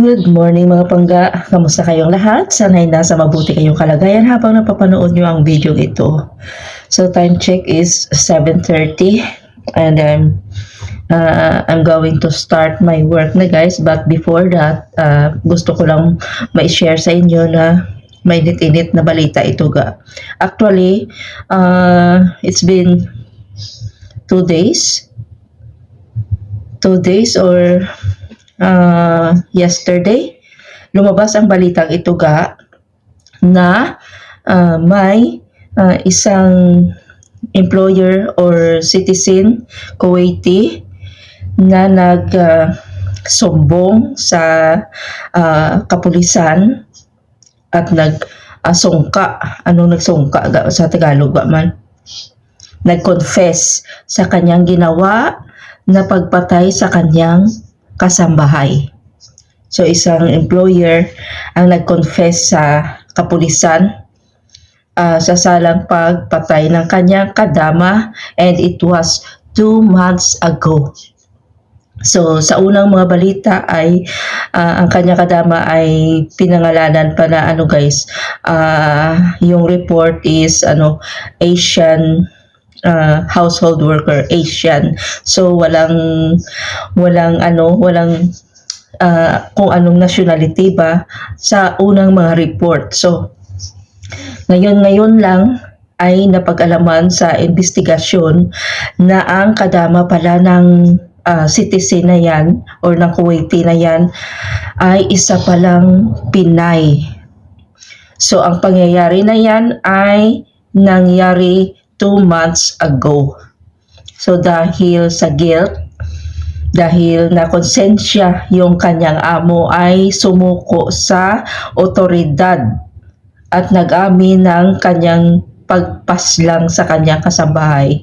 Good morning mga pangga. Kamusta kayong lahat? Sana'y nasa mabuti kayong kalagayan habang napapanood nyo ang video ito. So time check is 7:30 and I'm going to start my work na guys. But before that, gusto ko lang ma-share sa inyo na may init na balita ito ga. Actually, it's been 2 days. 2 days or yesterday, lumabas ang balitang ito ga na may isang employer or citizen Kuwaiti na nagsumbong sa kapulisan at nagsungka. Anong nagsungka sa Tagalog ba man? Nag-confess sa kanyang ginawa na pagpatay sa kanyang kasambahay. So isang employer ang nag-confess sa kapulisan sa salang pagpatay ng kanyang kadama, and it was 2 months ago. So sa unang mga balita ay ang kanyang kadama ay pinangalanan pa na yung report is Asian household worker, Asian. So walang kung anong nationality ba sa unang mga report. So ngayon lang ay napag-alaman sa investigasyon na ang kadama pala ng citizen na yan or ng Kuwaiti na yan ay isa palang Pinay. So ang pangyayari na yan ay nangyari 2 months ago. So dahil sa guilt, dahil nakonsensya yung kanyang amo, ay sumuko sa otoridad at nag-amin ng kanyang pagpaslang sa kanyang kasambahay.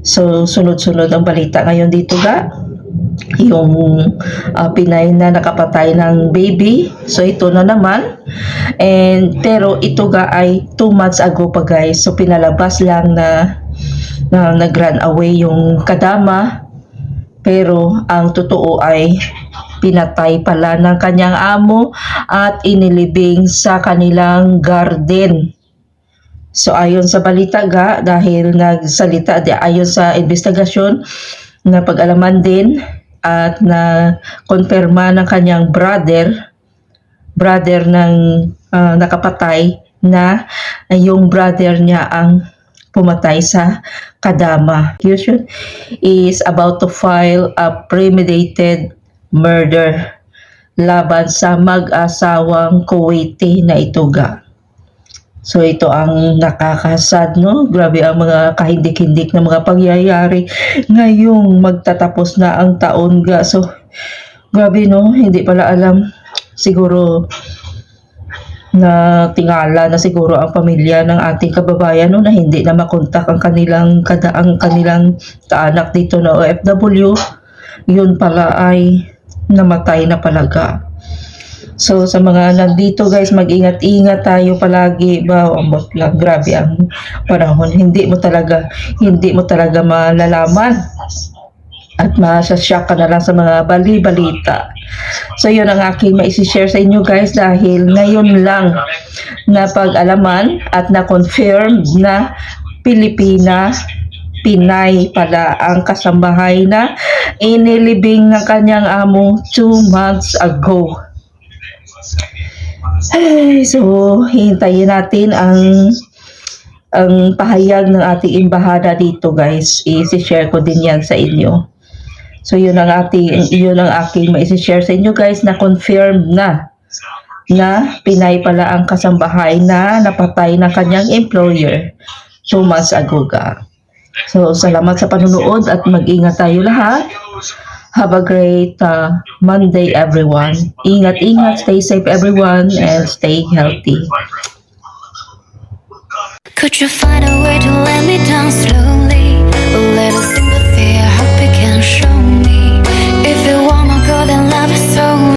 So sunod-sunod ang balita ngayon dito ga. Yung Pinay na nakapatay ng baby. So ito na naman. Pero ito ga ay 2 months ago pa guys. So pinalabas lang na nag-run away yung kadama. Pero ang totoo ay pinatay pala ng kanyang amo at inilibing sa kanilang garden. So ayon sa balita ga, dahil nagsalita ayon sa investigasyon, na pag-alaman din at na konfirma ng kanyang brother ng nakapatay, na yung brother niya ang pumatay sa kadama. Accusation is about to file a premeditated murder laban sa mag-asawang Kuwaiti na ito ga. So ito ang nakakasad, no? Grabe ang mga kahindik-hindik na mga pangyayari ngayong magtatapos na ang taon ga. So grabe, no? Hindi pala alam. Siguro na tingala na siguro ang pamilya ng ating kababayan, no, na hindi na makontak ang kanilang kaanak dito na OFW. Yun pala ay namatay na palaga. So sa mga nandito guys, mag-ingat-ingat tayo palagi ba. Ambot lang, grabe ang panahon. Hindi mo talaga malalaman at masashock ka na lang sa mga bali-balita. So yun ang aking maisi-share sa inyo guys, dahil ngayon lang na pag-alaman at na-confirm na Pinay pala ang kasambahay na inilibing ng kanyang amo 2 months ago. So hintayin natin ang pahayag ng ating embahada dito guys. I-share ko din yan sa inyo. So yun ang aking ma-share sa inyo guys, na confirmed na Pinay pala ang kasambahay na napatay ng kanyang employer 2 months ago ga. So salamat sa panunood at mag-ingat tayo lahat. Have a great Monday everyone. Ingat-ingat, stay safe everyone, and stay healthy. Could you find a way to let me down slowly? A little sympathy, I hope you can show me. If you want my girl, then love it so